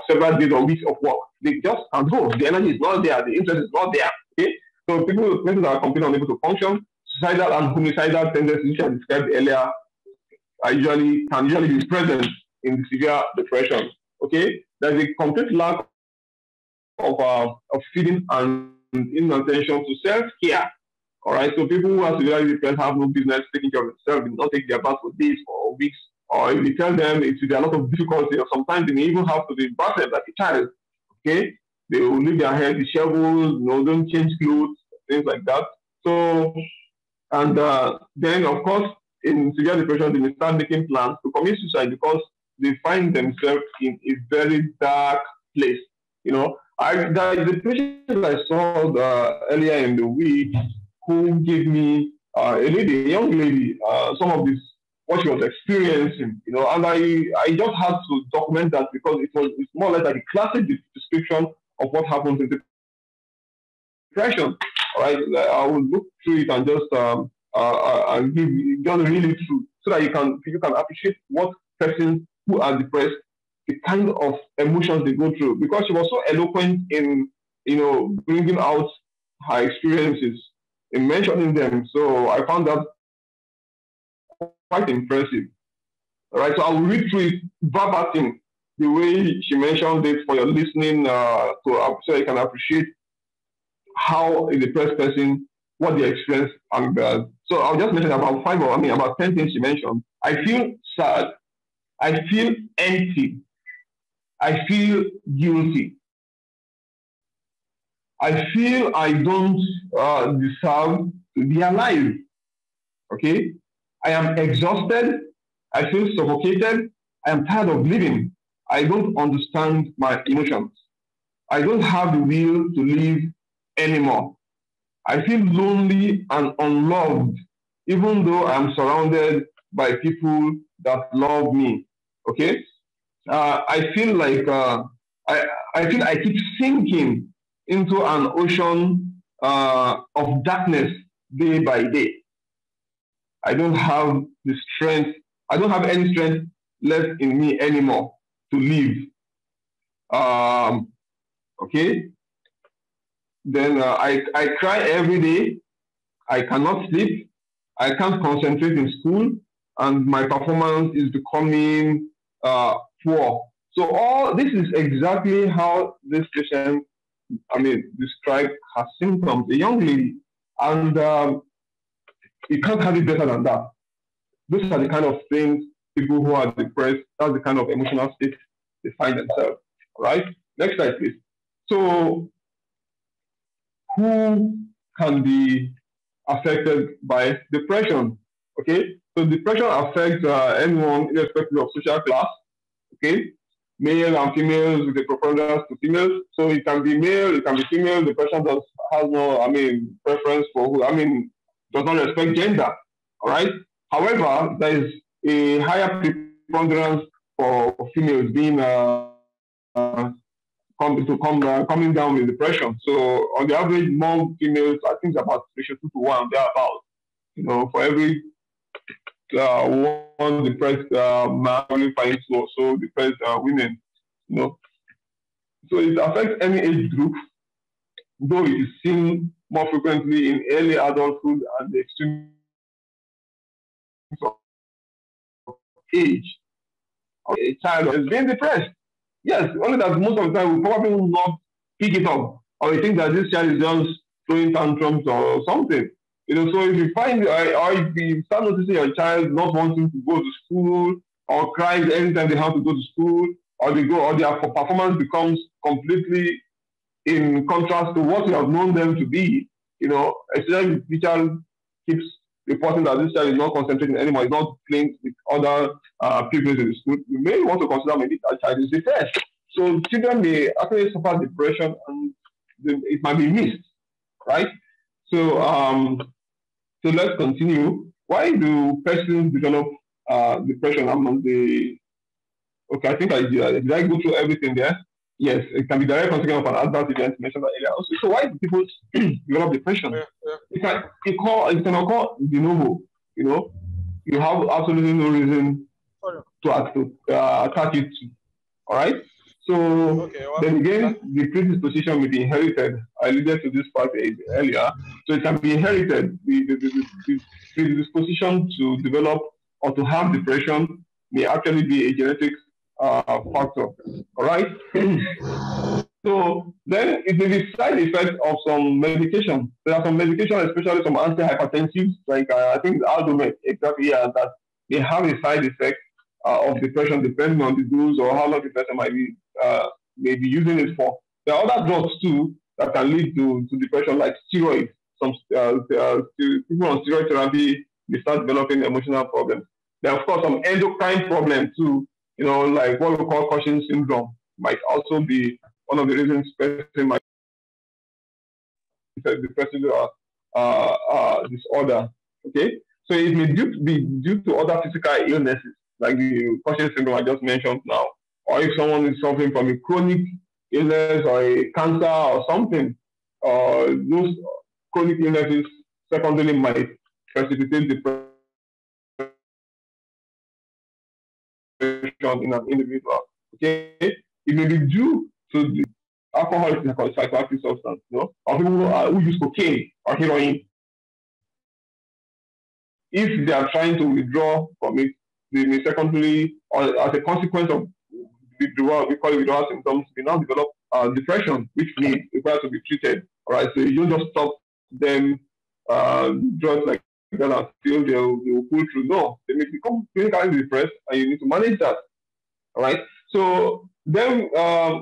several days or weeks of work. They just can't go. The energy is not there. The interest is not there. Okay, so people that are completely unable to function, suicidal and homicidal tendencies, which I described earlier, can usually be present in severe depression. Okay, there's a complete lack of feeding and inattention to self-care. All right, so people who are severely depressed have no business taking care of themselves, they not take their bath for days or weeks, or if you tell them it's with a lot of difficulty, or sometimes they may even have to be bathed like a child. Okay, they will leave their hair disheveled, don't change clothes, things like that. So, and then of course, in severe depression, they may start making plans to commit suicide because they find themselves in a very dark place. The patient I saw earlier in the week who gave me a young lady, some of this, what she was experiencing, and I just had to document that because it's more or less like a classic description of what happens in depression. All right, I will look through it and just read it through so that you can appreciate what persons who are depressed, the kind of emotions they go through. Because she was so eloquent in bringing out her experiences, in mentioning them. So I found that quite impressive. All right, so I will read through it verbatim, the way she mentioned it for your listening, so you can appreciate how a depressed person, what they experience. And so I'll just mention about 10 things she mentioned. I feel sad. I feel empty. I feel guilty. I feel I don't deserve to be alive. Okay? I am exhausted. I feel suffocated. I am tired of living. I don't understand my emotions. I don't have the will to live anymore. I feel lonely and unloved, even though I'm surrounded by people that love me. Okay? I feel like I keep sinking into an ocean of darkness day by day. I don't have the strength. I don't have any strength left in me anymore to live. Okay. Then I cry every day. I cannot sleep. I can't concentrate in school, and my performance is becoming poor. So all this is exactly how this patient, described her symptoms. A young lady, and you can't have it better than that. Those are the kind of things people who are depressed, that's the kind of emotional state they find themselves. All right? Next slide, please. So, who can be affected by depression? Okay? So, depression affects anyone irrespective of social class. Okay? Male and females with a preference to females. So, it can be male, it can be female. Depression has no, preference for who, does not respect gender. All right? However, there is a higher preponderance for females being coming down with depression. So on the average, more females, I think it's about 2 to 1, thereabout. For every one depressed man, only find two or so depressed women. So it affects any age group, though it is seen more frequently in early adulthood and the extreme of age. A child is being depressed. Yes, only that most of the time we probably will not pick it up, or we think that this child is just throwing tantrums or something. So if you find, or if you start noticing your child not wanting to go to school, or cries anytime they have to go to school, or their performance becomes completely in contrast to what you have known them to be, especially if the child keeps reporting that this child is not concentrating anymore, is not playing with other pupils in the school, you may want to consider maybe that child is depressed. So children may actually suffer depression and it might be missed, right? So let's continue. Why do persons develop depression among the... Okay, I think did I go through everything there? Yes, it can be direct consequence of an adverse event mentioned earlier. Also, so why do people develop depression? It can occur de novo. You know, you have absolutely no reason to attach it to. All right. So then again, the predisposition may be inherited. I alluded to this part earlier. So it can be inherited. The predisposition to develop or to have depression may actually be a genetic factor. All right. So then it may be side effects of some medication. There are some medications, especially some antihypertensives, like I think Aldomet, exactly, that they have a side effect of depression depending on the dose or how long the person might be using it for. There are other drugs too that can lead to depression, like steroids. Some people on steroid therapy, they start developing emotional problems. There are, of course, some endocrine problems too, you know, like what we call Cushing syndrome might also be one of the reasons person might depressive disorder. Okay, so it may be due to other physical illnesses like the Cushing syndrome I just mentioned now, or if someone is suffering from a chronic illness or a cancer or something, those chronic illnesses secondarily might precipitate depression in an individual. Okay, it may be due to the alcohol is a psychoactive substance, you know, or people who use cocaine or heroin. If they are trying to withdraw from it, they may secondly, or as a consequence of withdrawal, we call it withdrawal symptoms, they now develop depression, which may require to be treated. All right, so you don't just stop them drugs like that until they will pull through. No, they may become clinically depressed, and you need to manage that. All right, so then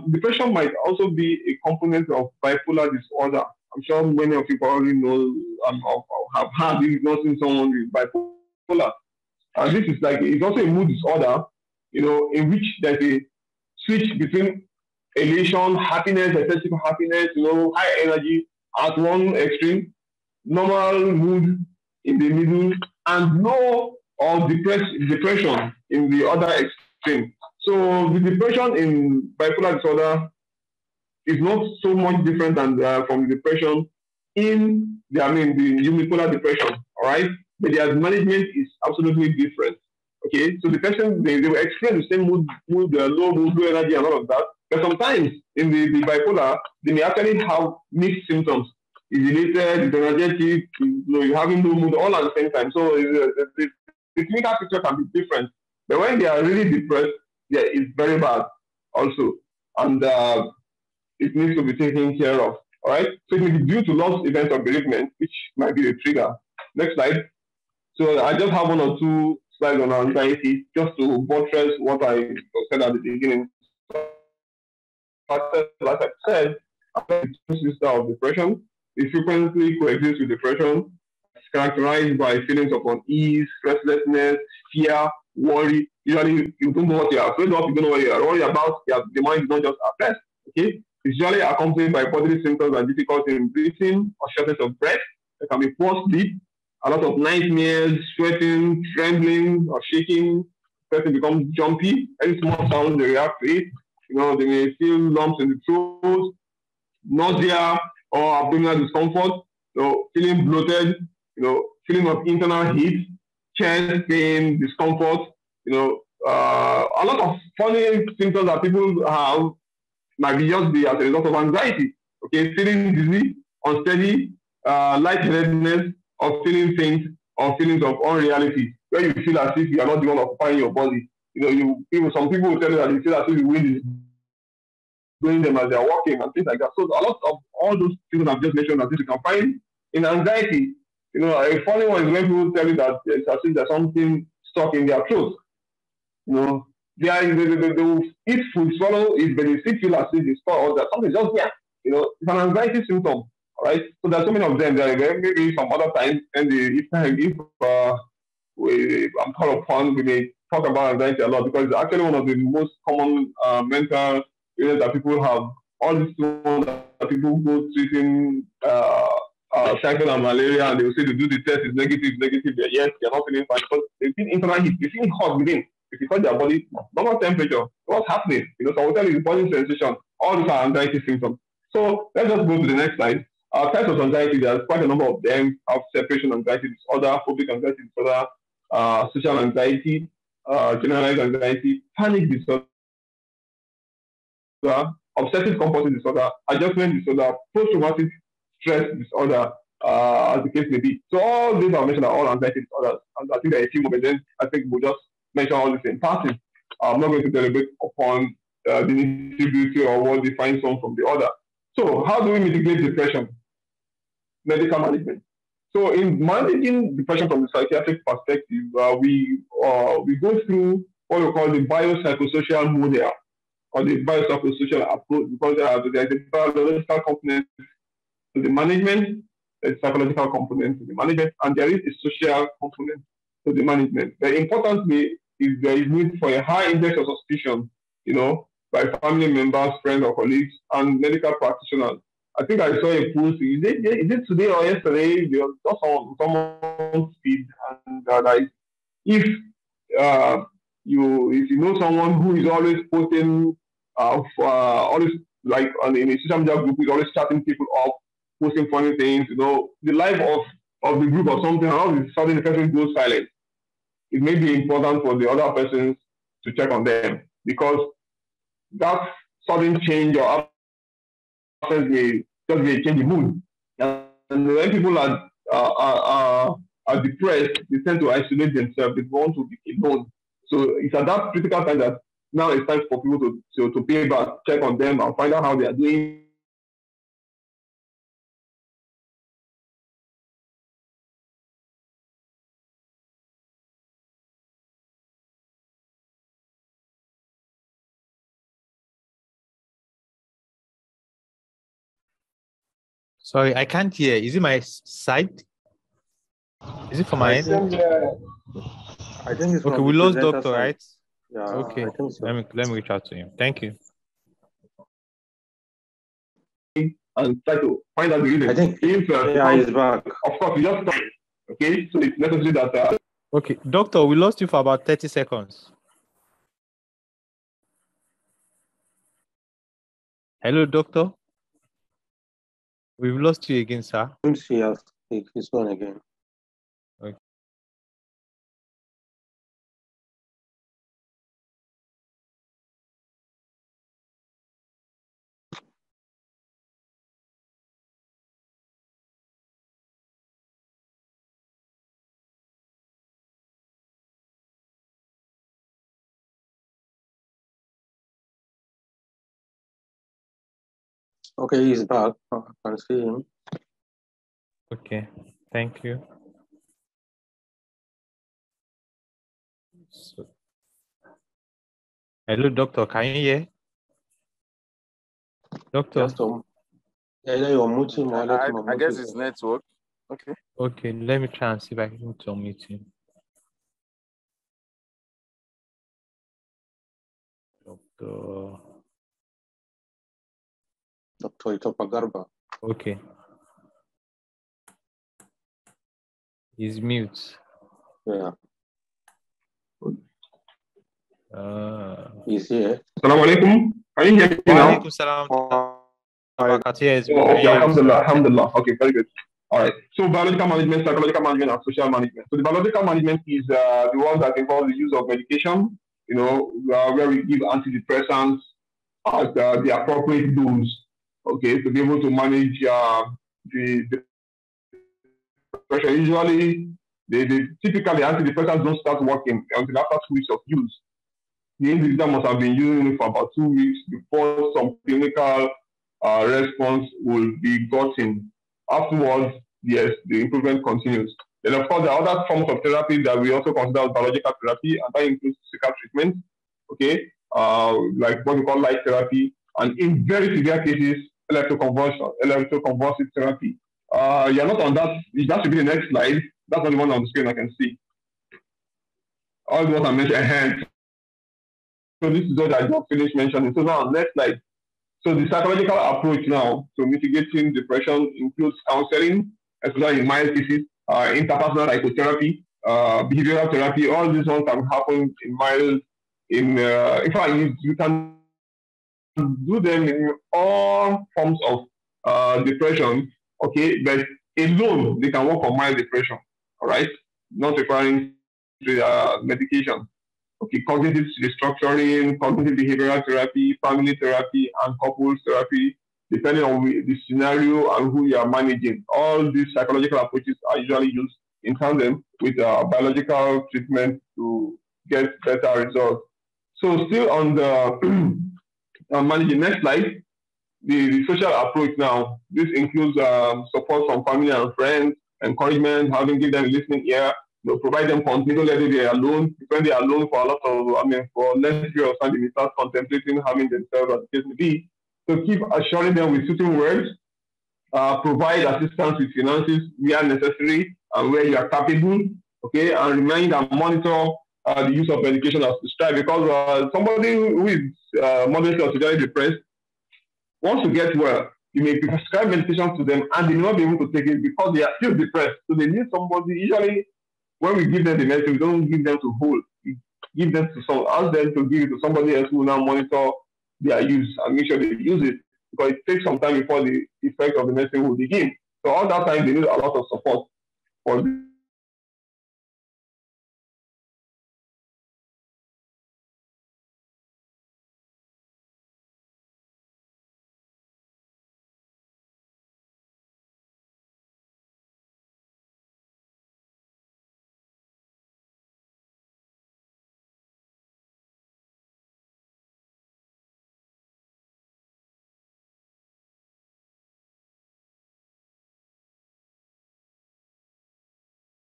depression might also be a component of bipolar disorder. I'm sure many of you probably know or have had if not seen someone with bipolar. And this is like, it's also a mood disorder, you know, in which there's a switch between elation, happiness, excessive happiness, you know, high energy at one extreme, normal mood in the middle, and low or depression in the other extreme. So the depression in bipolar disorder is not so much different than from the depression in the unipolar depression, all right? But their management is absolutely different. Okay, so the person, they will experience the same mood, low mood, low energy, and all of that. But sometimes in the bipolar, they may actually have mixed symptoms. It's elated, it's energetic, you know, you're having no mood all at the same time. So the clinical picture can be different. But when they are really depressed, yeah, it's very bad also. And it needs to be taken care of. All right. So it may be due to loss events of bereavement, which might be a trigger. Next slide. So I just have one or two slides on anxiety, just to buttress what I said at the beginning. Like I said, the sister of depression, it frequently coexists with depression. It's characterized by feelings of unease, restlessness, fear, worry. Usually, you don't know what you are afraid of, you don't know what you are worried about. The mind is not just oppressed. Okay. It's usually accompanied by bodily symptoms and difficulty in breathing or shortness of breath. There can be poor sleep, a lot of nightmares, sweating, trembling, or shaking. The person becomes jumpy. Any small sound, they react to it. You know, they may feel lumps in the throat, nausea or abdominal discomfort. You know, feeling bloated. You know, feeling of internal heat, chest pain, discomfort. You know, a lot of funny symptoms that people have might be just be as a result of anxiety. Okay, feeling dizzy, unsteady, lightheadedness, or feeling faint, or feelings of unreality, where you feel as if you are not the one occupying your body. You know, some people will tell you that they feel as if the wind is blowing them as they are walking and things like that. So a lot of all those things I've just mentioned that you can find in anxiety. You know, a funny one is when people tell you that it's as if there's something stuck in their throat. You know, they will eat food, swallow it, but they still feel as if it's stuck or that something just there. You know, it's an anxiety symptom. All right, so there's so many of them. There maybe some other times, and if I'm called upon, we may talk about anxiety a lot because it's actually one of the most common mental illness that people have. All these ones that people go treating typhoid and malaria, and they will say they do the test, it's negative, yes, they're not feeling fine because they feel internal heat, they feel hot within. If you touch their body, normal temperature, what's happening? You know, so I will tell you the burning sensation. All these are anxiety symptoms. So let's just go to the next slide. Types of anxiety, there's quite a number of them. Have separation anxiety disorder, phobic anxiety disorder, social anxiety, generalized anxiety, panic disorder, obsessive compulsive disorder, adjustment disorder, post-traumatic stress disorder, as the case may be. So all these are mentioned are all anxiety disorders. And I think there are a few more, but then I think we'll just mention all this in passing. I'm not going to deliberate upon the nitty-gritty or what defines one from the other. So how do we mitigate depression? Medical management. So in managing depression from the psychiatric perspective, we go through what we call the biopsychosocial model or the biopsychosocial approach, because there is a biological component to the management, a psychological component to the management, and there is a social component to the management. The importantly is there is need for a high index of suspicion, by family members, friends, or colleagues, and medical practitioners. I think I saw a post. Is it today or yesterday? There was just someone's feed, and like if you know someone who is always posting, always like in a social media group, is always chatting people up, posting funny things, the life of the group or something, and all of a sudden the person goes silent. It may be important for the other persons to check on them, because that sudden change or absence may just be a change in mood. And when people are depressed, they tend to isolate themselves. They want to be alone. So it's at that critical time that now it's time for people to pay back, check on them, and find out how they are doing. Sorry, I can't hear. Is it my side? Is it for my end? I think it's okay. We lost doctor, side. right? Yeah. Okay. I think so. Let me reach out to him. Thank you. And try to find out the reason. I think he's back. Of course, we just stop. Okay, so it's necessary that. Okay, doctor, we lost you for about 30 seconds. Hello, doctor. We've lost you again, sir. He's gone again. Okay. Okay, he's back. I can see him. Okay, thank you. So, hello, doctor. Can you hear? Doctor. I guess it's network. Okay. Okay, let me try and see if I can unmute him. Dr. Itopa Garba. Okay. He's mute. Yeah. He's here. Assalamu alaikum. Can you hear me now? Alaikum salam. Yes. Okay, alhamdulillah. Okay, very good. All right. So biological management, psychological management, and social management. So the biological management is the one that involves the use of medication, where we give antidepressants at the appropriate dose, okay, to be able to manage the depression. Usually, typically antidepressants don't start working until after 2 weeks of use. The individual must have been using it for about 2 weeks before some clinical response will be gotten. Afterwards, yes, the improvement continues. Then, of course, there are other forms of therapy that we also consider as biological therapy, and that includes physical treatment, okay, like what we call light therapy, and in very severe cases, electroconvulsive therapy. You're not on that. That should be the next slide. That's not the one on the screen I can see. All what I mentioned ahead. So this is what I just finished mentioning. So now, next slide. So the psychological approach now to mitigating depression includes counseling, especially in mild cases, interpersonal psychotherapy, behavioral therapy. All these ones can happen in mild. In fact, you can do them in all forms of depression, okay, but alone they can work on mild depression, all right, not requiring medication. Okay, cognitive restructuring, cognitive behavioral therapy, family therapy, and couples therapy, depending on the scenario and who you are managing. All these psychological approaches are usually used in tandem with biological treatment to get better results. So still on the managing, next slide, the social approach now. This includes support from family and friends, encouragement, give them a listening ear, provide them continual let them be alone. When they are alone for a lot of, for less period of time, they start contemplating having themselves as the case may be. So keep assuring them with soothing words, provide assistance with finances where necessary and where you are capable, okay, and remind and monitor the use of medication as prescribed, because somebody who is moderately or severely depressed wants to get well. You may prescribe medication to them and they may not be able to take it because they are still depressed. So they need somebody. Usually, when we give them the medicine, we don't give them to hold. We give them to some, ask them to give it to somebody else who will now monitor their use and make sure they use it, because it takes some time before the effect of the medicine will begin. So all that time, they need a lot of support for